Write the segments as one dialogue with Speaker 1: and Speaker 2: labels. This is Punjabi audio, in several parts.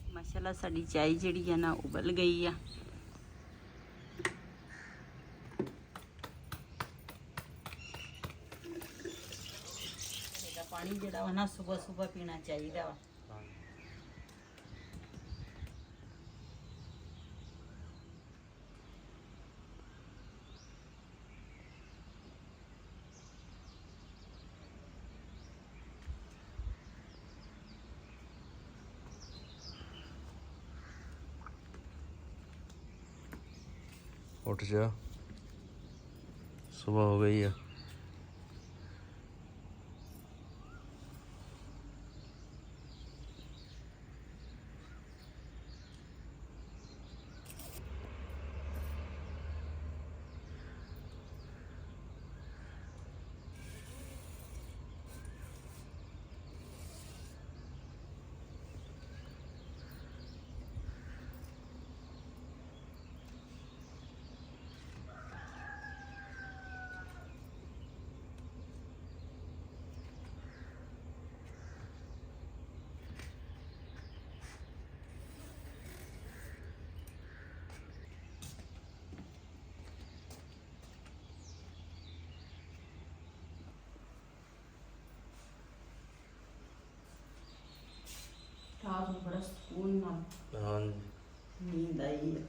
Speaker 1: माशाल्लाह साड़ी चाय जी है ना उबल गई आ। पानी जोड़ा वा ना सुबह सुबह पीना चाहिए वा।
Speaker 2: उठ जा, सुबह हो गई है।
Speaker 1: रात में बड़ा सुकून नाल
Speaker 2: हाँ
Speaker 1: नींद आई है।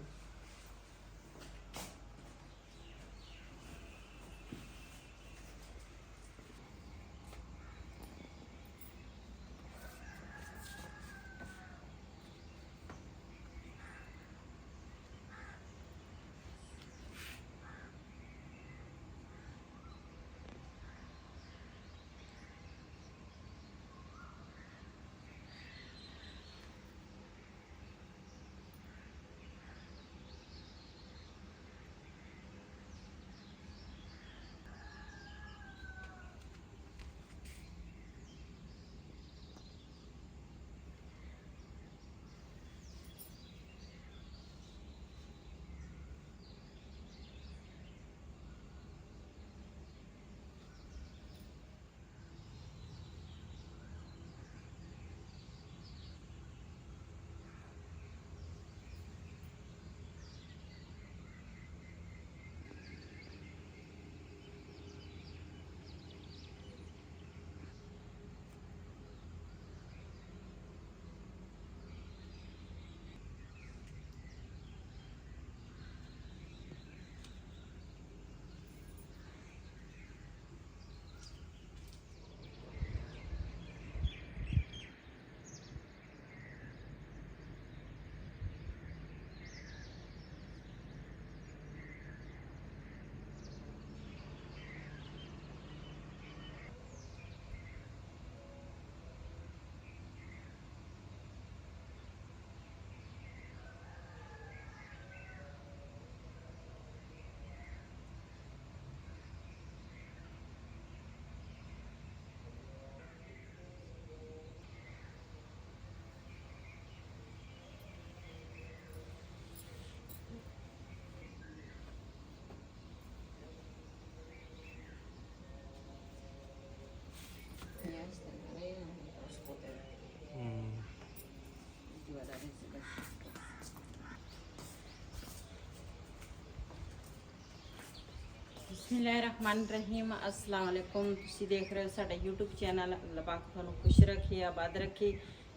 Speaker 1: बिस्मिल्लाहिर्रहमानिर्रहीम अस्सलाम वालेकुम। ਤੁਸੀਂ ਦੇਖ ਰਹੇ ਹੋ ਸਾਡਾ YouTube ਚੈਨਲ। ਅੱਲਾਹ ਪਾਕ ਤੁਹਾਨੂੰ ਖੁਸ਼ ਰੱਖੇ ਆਬਾਦ ਰੱਖੇ।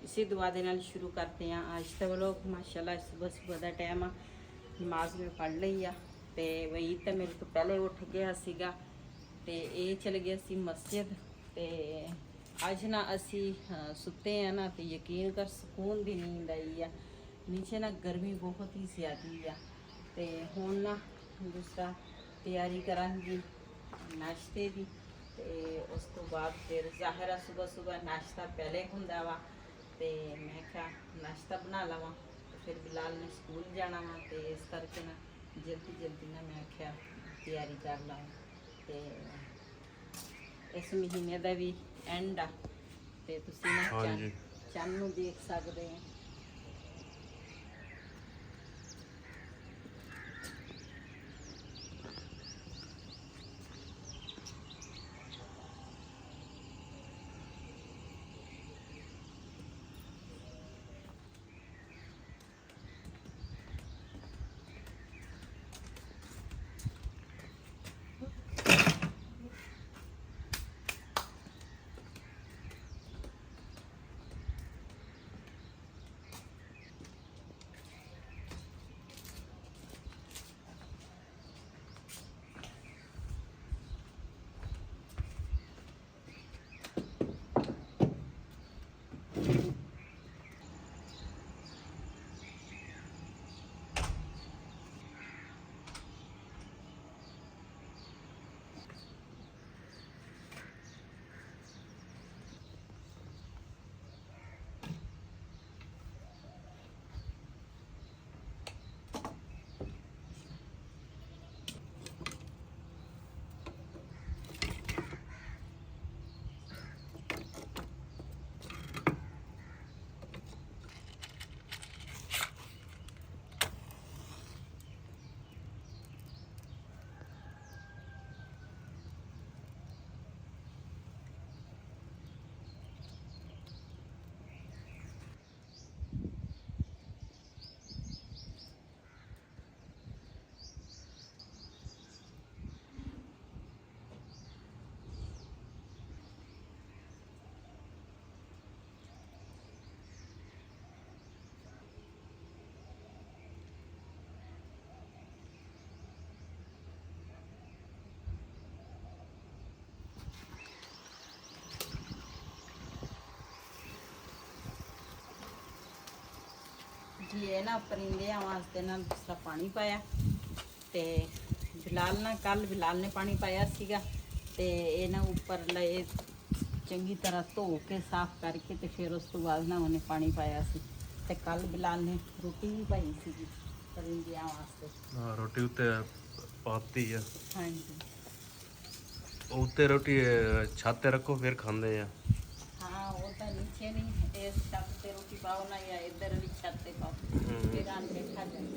Speaker 1: ਇਸੇ ਦੁਆ ਦੇ ਨਾਲ ਸ਼ੁਰੂ ਕਰਦੇ ਹਾਂ ਅੱਜ ਦਾ ਵਲੋਗ। ਮਾਸ਼ਾਅੱਲਾ ਸਵੇਰ ਸਵੇਰ ਦਾ ਟਾਈਮ ਆ, ਨਮਾਜ਼ ਮੈਂ ਪੜ੍ਹ ਲਈ ਆ ਤੇ ਵਹੀ ਤਾਂ ਮੇਰੇ ਤੋਂ ਪਹਿਲੇ ਉੱਠ ਗਿਆ ਸੀਗਾ ਤੇ ਇਹ ਚਲ ਗਿਆ ਸੀ ਮਸਜਿਦ। ਤੇ ਅੱਜ ਨਾ ਅਸੀਂ ਸੁੱਤੇ ਆ ਨਾ ਤੇ ਯਕੀਨ ਕਰ ਸਕੂਨ ਦੀ ਨੀਂਦ ਆਈ ਆ। ਨੀਚੇ ਨਾ ਗਰਮੀ ਬਹੁਤ ਹੀ ਜ਼ਿਆਦੀ ਆ ਤੇ ਹੁਣ ਨਾ ਦੂਸਰਾ ਤਿਆਰੀ ਕਰਾਂਗੀ ਨਾਸ਼ਤੇ ਦੀ ਤੇ ਉਸ ਤੋਂ ਬਾਅਦ ਫਿਰ ਜ਼ਾਹਿਰਾ ਸਵੇਰ ਸਵੇਰ ਨਾਸ਼ਤਾ ਪਹਿਲੇ ਹੁੰਦਾ ਵਾ ਤੇ ਮੈਂ ਕਿਹਾ ਨਾਸ਼ਤਾ ਬਣਾ ਲਵਾਂ ਤੇ ਫਿਰ ਬਿਲਾਲ ਨੇ ਸਕੂਲ ਜਾਣਾ ਵਾ ਤੇ ਇਸ ਕਰਕੇ ਨਾ ਜਲਦੀ ਨਾ ਮੈਂ ਕਿਹਾ ਤਿਆਰੀ ਕਰ ਲਵਾਂ। ਤੇ ਇਸ ਮਹੀਨੇ ਦਾ ਵੀ ਐਂਡ ਆ ਤੇ ਤੁਸੀਂ ਨਾ ਚੰਨ ਨੂੰ ਦੇਖ ਸਕਦੇ ਆ। ਜੀ ਇਹ ਨਾ ਪਰਿੰਦਿਆਂ ਵਾਸਤੇ ਨਾ ਦੂਸਰਾ ਪਾਣੀ ਪਾਇਆ ਤੇ ਬਿਲਾਲ ਨੇ ਪਾਣੀ ਪਾਇਆ ਸੀਗਾ ਤੇ ਇਹ ਨਾ ਉੱਪਰ ਲਏ ਚੰਗੀ ਤਰ੍ਹਾਂ ਧੋ ਕੇ ਸਾਫ਼ ਕਰਕੇ ਤੇ ਫਿਰ ਉਸ ਤੋਂ ਬਾਅਦ ਨਾ ਉਹਨੇ ਪਾਣੀ ਪਾਇਆ ਸੀ ਤੇ ਕੱਲ ਬਿਲਾਲ ਨੇ ਰੋਟੀ ਵੀ ਪਾਈ ਸੀਗੀ ਪਰਿੰਦਿਆਂ ਵਾਸਤੇ।
Speaker 2: ਹਾਂ ਰੋਟੀ ਉੱਤੇ ਪਾਤੀ ਆ।
Speaker 1: ਹਾਂਜੀ
Speaker 2: ਉੱਤੇ ਰੋਟੀ ਛੱਤ ਤੇ ਰੱਖੋ ਫਿਰ ਖਾਂਦੇ ਆ।
Speaker 1: हाँ वो तो नीचे नहीं इस छत पे रोटी पाओ ना या इधर वाली छत पे पाओ फिर आन के खा जाए।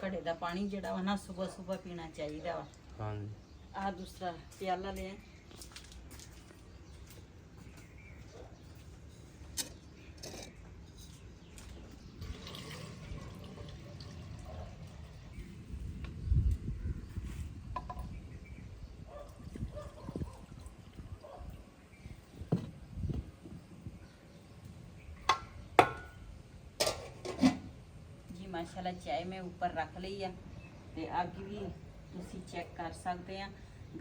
Speaker 1: ਘੜੇ ਦਾ ਪਾਣੀ ਜਿਹੜਾ ਵਾ ਨਾ ਸਵੇਰ ਸਵੇਰ ਪੀਣਾ ਚਾਹੀਦਾ ਵਾ।
Speaker 2: ਹਾਂਜੀ
Speaker 1: ਆਹ ਦੂਸਰਾ ਪਿਆਲਾ ਲਿਆ ਮਾਸ਼ਾਅੱਲਾ ਚਾय ਮੈਂ ਉੱਪਰ ਰੱਖ ਲਈ ਆ ਤੇ ਅੱਗ ਵੀ ਤੁਸੀਂ ਚੈੱਕ ਕਰ ਸਕਦੇ ਆ।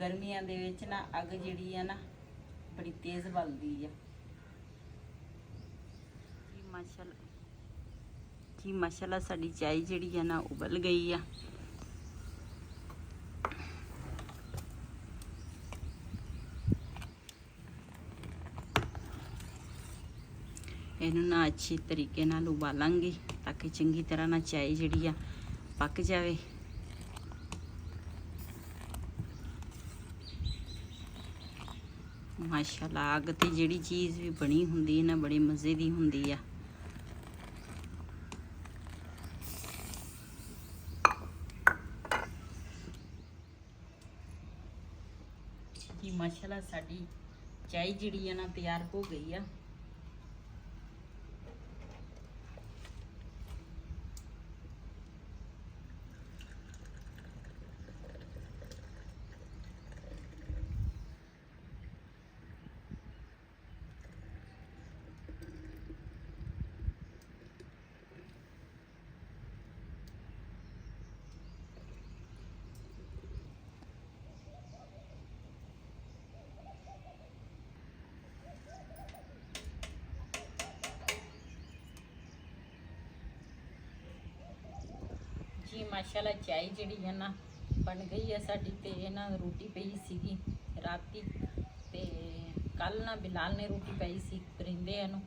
Speaker 1: ਗਰਮੀਆਂ ਦੇ ਵਿੱਚ ਨਾ ਅੱਗ ਜਿਹੜੀ ਆ ਨਾ ਬੜੀ ਤੇਜ਼ ਬਲਦੀ ਆ। ਜੀ ਮਾਸ਼ਾਅੱਲਾ ਸਾਡੀ ਚਾय ਜਿਹੜੀ ਆ ਨਾ ਉਬਲ ਗਈ ਆ। ਇਹਨੂੰ ਨਾ ਅੱਛੀ ਤਰੀਕੇ ਨਾਲ ਉਬਾਲਾਂਗੇ ਤਾਂ ਕਿ ਚੰਗੀ ਤਰ੍ਹਾਂ ਨਾਲ ਚਾय ਜਿਹੜੀ ਆ ਪੱਕ ਜਾਵੇ। ਮਾਸ਼ਾਅੱਲਾ ਅੱਗ ਤੇ ਜਿਹੜੀ ਚੀਜ਼ ਵੀ ਬਣੀ ਹੁੰਦੀ ਹੈ ਨਾ ਬੜੇ ਮਜ਼ੇ ਦੀ ਹੁੰਦੀ ਆ। ਜੀ ਮਾਸ਼ਾਅੱਲਾ ਸਾਡੀ ਚਾय ਜਿਹੜੀ ਆ ਨਾ ਤਿਆਰ ਹੋ ਗਈ ਆ। ਜੀ ਮਾਸ਼ਾਅੱਲਾ ਚਾय ਜਿਹੜੀ ਹੈ ਨਾ ਬਣ ਗਈ ਹੈ ਸਾਡੀ ਤੇ ਇਹਨਾਂ ਰੋਟੀ ਪਈ ਸੀਗੀ ਰਾਤੀ ਤੇ ਕੱਲ ਨਾ ਬਿਲਾਲ ਨੇ ਰੋਟੀ ਪਾਈ ਸੀ ਪਰਿੰਦਿਆਂ ਨੂੰ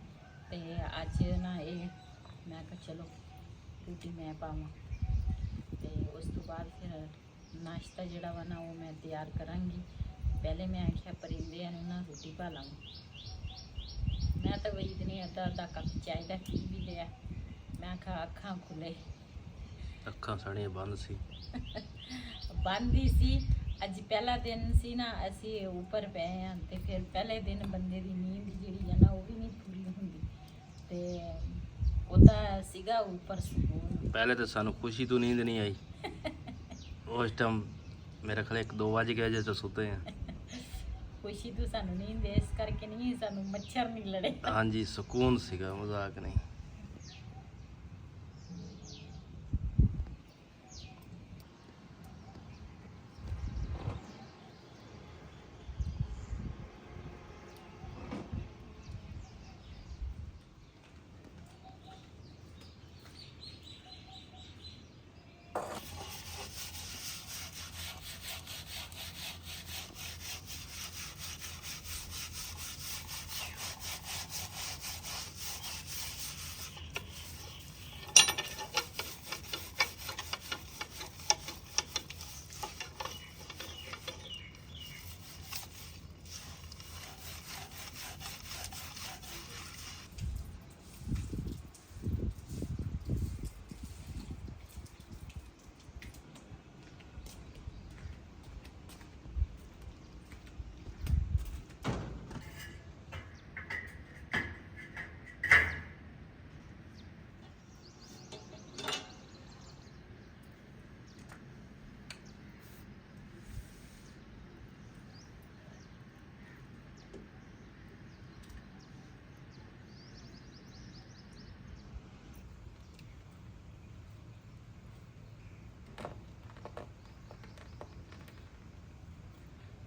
Speaker 1: ਤੇ ਅੱਜ ਨਾ ਇਹ ਮੈਂ ਕਿਹਾ ਚਲੋ ਰੋਟੀ ਮੈਂ ਪਾਵਾਂ ਤੇ ਉਸ ਤੋਂ ਬਾਅਦ ਫਿਰ ਨਾਸ਼ਤਾ ਜਿਹੜਾ ਵਾ ਨਾ ਉਹ ਮੈਂ ਤਿਆਰ ਕਰਾਂਗੀ। ਪਹਿਲੇ ਮੈਂ ਆਖਿਆ ਪਰਿੰਦਿਆਂ ਨੂੰ ਨਾ ਰੋਟੀ ਪਾ ਲਾਂਗੀ। ਮੈਂ ਤਾਂ ਵਈ ਇਤਨੀ ਅੱਧਾ ਕੱਪ ਚਾय ਦਾ ਪੀ ਵੀ ਲਿਆ। ਮੈਂ ਕਿਹਾ ਅੱਖਾਂ ਖੁੱਲੇ
Speaker 2: ਅੱਖਾਂ ਸਾਡੀਆਂ ਬੰਦ ਸੀ
Speaker 1: ਬੰਦ ਹੀ ਸੀ। ਅੱਜ ਪਹਿਲਾ ਦਿਨ ਸੀ ਨਾ ਅਸੀਂ ਉੱਪਰ ਪਏ ਹਾਂ ਤੇ ਫਿਰ ਪਹਿਲੇ ਦਿਨ ਬੰਦੇ ਦੀ ਨੀਂਦ ਜਿਹੜੀ ਹੈ ਨਾ ਉਹ ਵੀ ਨਹੀਂ ਪੂਰੀ ਹੁੰਦੀ ਤੇ ਉਹਦਾ ਸੀਗਾ ਉੱਪਰ ਸਕੂਨ।
Speaker 2: ਪਹਿਲੇ ਤਾਂ ਸਾਨੂੰ ਖੁਸ਼ੀ ਤੋਂ ਨੀਂਦ ਨਹੀਂ ਆਈ। ਉਸ ਟਾਈਮ ਮੇਰੇ ਖਿਆਲ 1-2 ਵਜ ਗਏ ਜਦੋਂ ਸੁੱਤੇ ਆ।
Speaker 1: ਖੁਸ਼ੀ ਤੋਂ ਸਾਨੂੰ ਨੀਂਦ ਇਸ ਕਰਕੇ ਨਹੀਂ ਸਾਨੂੰ ਮੱਛਰ ਨਹੀਂ ਲੜੇ।
Speaker 2: ਹਾਂਜੀ ਸਕੂਨ ਸੀਗਾ ਮਜ਼ਾਕ ਨਹੀਂ।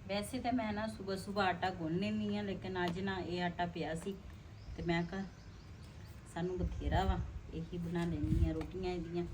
Speaker 1: ਵੈਸੇ ਤਾਂ ਮੈਂ ਨਾ ਸਵੇਰ ਸਵੇਰ ਆਟਾ ਗੁੰਨ ਲੈਂਦੀ ਆ, ਲੇਕਿਨ ਅੱਜ ਨਾ ਇਹ ਆਟਾ ਪਿਆ ਸੀ ਤੇ ਮੈਂ ਕਿਹਾ ਸਾਨੂੰ ਬਥੇਰਾ ਵਾ, ਇਹੀ ਬਣਾ ਲੈਂਦੀ ਆ ਰੋਟੀਆਂ ਇਹਦੀਆਂ।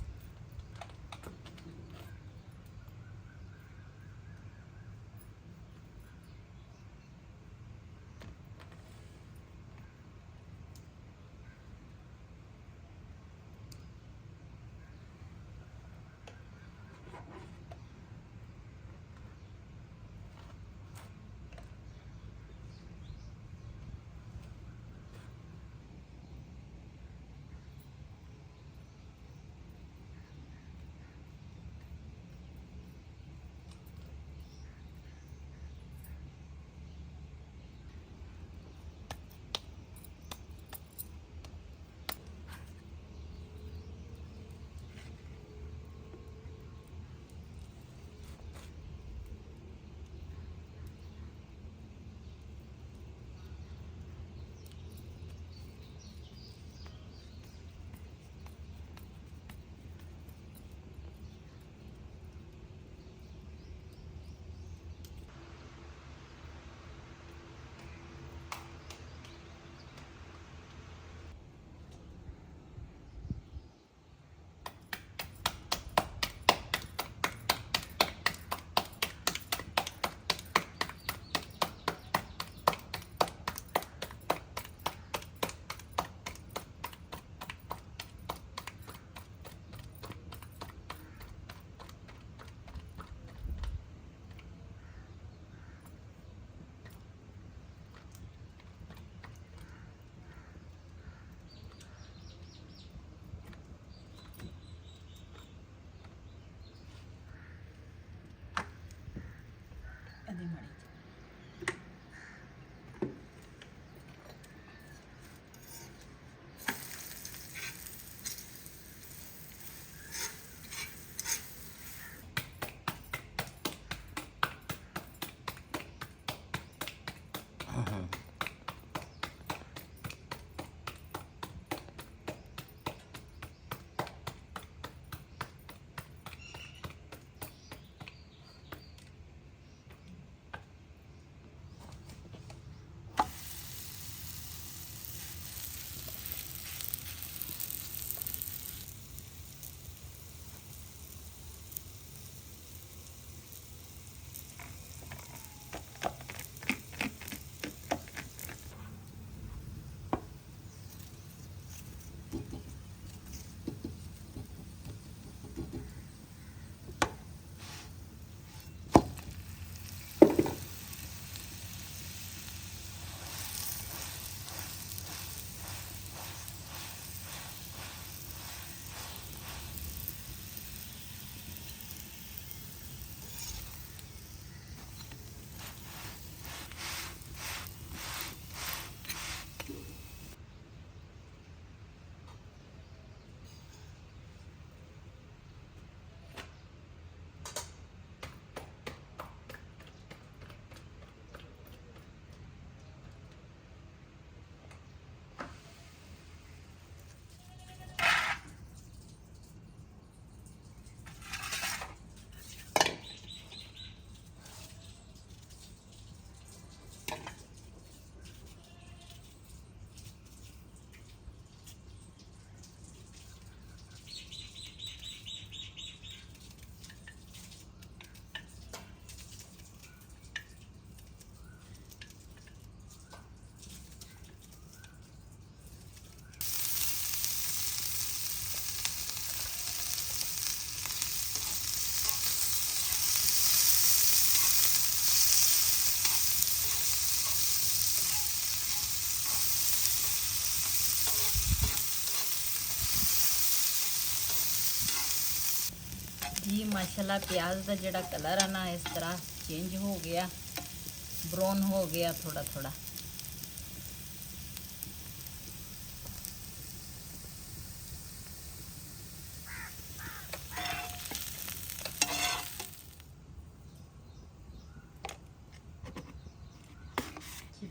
Speaker 1: ਇਹਦੀ ਮਾੜੀ जी माशाल्लाह प्याज का जड़ा कलर है ना इस तरह चेंज हो गया, ब्राउन हो गया थोड़ा थोड़ा।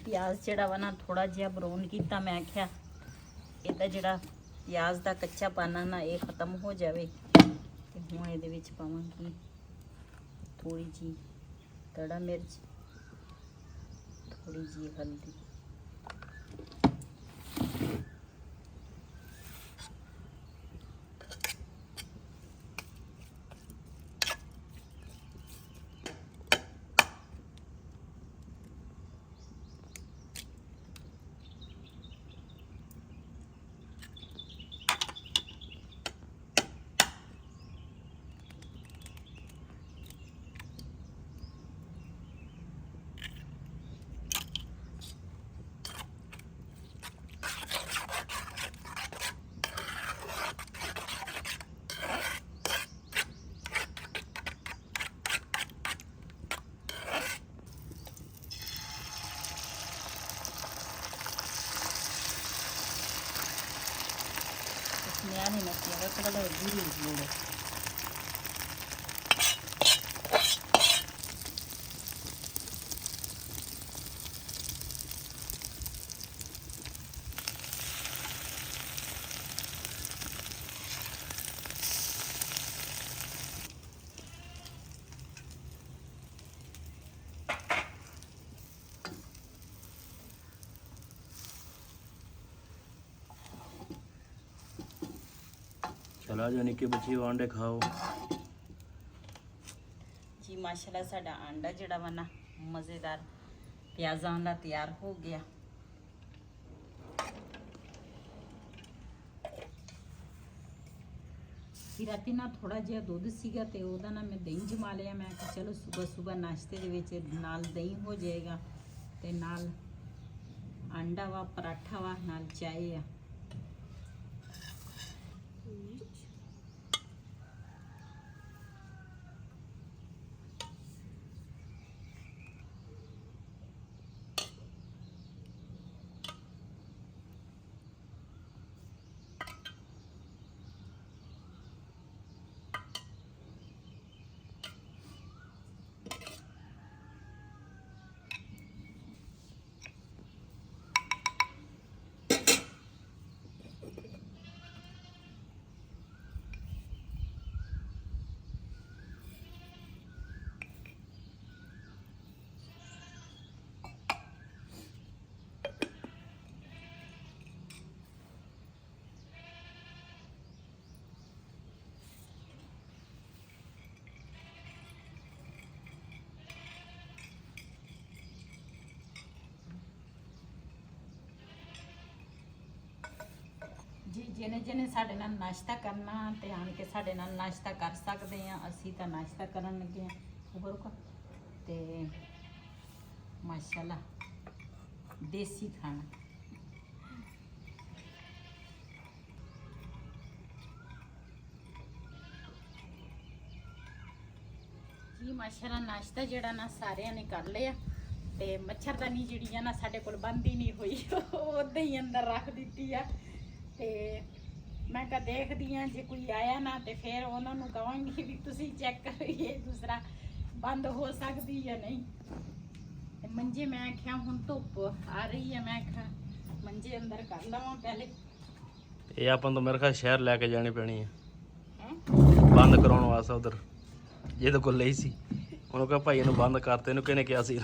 Speaker 1: प्याज जड़ा वा ना थोड़ा जिहा ब्राउन किया, मैं आख्या इहदा जड़ा प्याज का कच्चा पाना ना ये खत्म हो जाए। तो हूँ ये पावांगी थोड़ी जी कड़ा मिर्च, थोड़ी जी हल्दी। नहीं लगती है थोड़ा बुरी लोड़।
Speaker 2: चला जो निक्के बच्चे आंडे खाओ
Speaker 1: जी। माशाल्लाह साडा आंडा जड़ा वा ना मज़ेदार प्याज़ां वाला तैयार हो गया। राती ना थोड़ा जिहा दुध सीगा ते ओहदा ना मैं दही जमा लिया। मैं कि चलो सुबह सुबह नाश्ते दे विच नाल दही हो जाएगा ते नाल आंडा वा पराठा वा नाल चाय आ। जी जिन्हें जिन्हें साढ़े नाल नाश्ता करना ते आन के साढ़े नाल नाश्ता कर सकते हैं। असी तो नाश्ता करन लगे हैं उबर को ते माशाल्लाह देसी खाना। जी माशाल्लाह नाश्ता जड़ा ना सारे ने कर लिया ते मच्छरदानी जी है ना साढ़े कोल बंद ही नहीं हुई उदा ही अंदर रख दी है। ते मैं कहा देखदी हाँ जे कोई आया ना तो फिर उन्होंने कहांगी भी तुसी चेक करो ये दूसरा बंद हो सकती या नहीं। ते मंजे मैं आख्या हुण धुप आ रही है, मैं आख्या मंजे अंदर कर लवां पहले।
Speaker 2: ये अपन तो मेरे ख्याल शहर लेके जानी पैनी है बंद कराने वास्ते। उधर ये तो कोल ही सी उन्होंने कहा भाई इन्हू बंद करते इन्हू किहने कहा सी।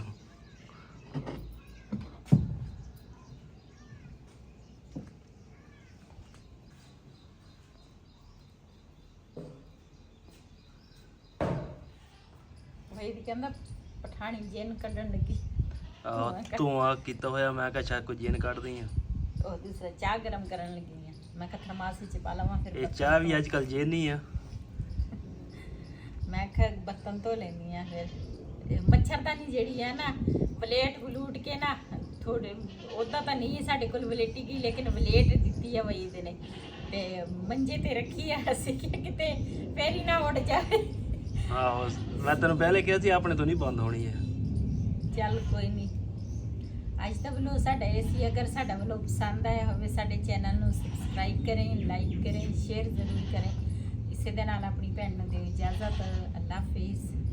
Speaker 1: कहंदा पठानी जिन कढ़न लगी
Speaker 2: धुआं कीता होया। मैं कहा शायद कोई जिन कढ़ दी है।
Speaker 1: और दूसरा चाह गरम करन लगी है। मैं कहा थर्मास च पा लवां फिर
Speaker 2: ये चाह भी आजकल जिन ही है।
Speaker 1: मैं कहा बर्तन धो लेनी है। फिर मच्छरदानी जेड़ी है ना वलेट वलूट के ना थोड़े उदा तो नहीं साढ़े कोल वलेटी गई लेकिन वलेट दी है वही दे ने ते मंजे ते रखी है असी किते फेरी ना उड़ जाए।
Speaker 2: आहो मैं तेन पहले कहा सी अपने तो नहीं बंद होनी है।
Speaker 1: चल कोई नहीं आज तक व्लॉग साडा ऐसी अगर साडा व्लॉग पसंद आया होवे साडे चैनल ਨੂੰ सब्सक्राइब करें, लाइक करें, शेयर जरूर करें। इसे दे नाल अपनी भैन ਨੂੰ ਦਿਓ इजाजत। अल्लाह हाफिज़।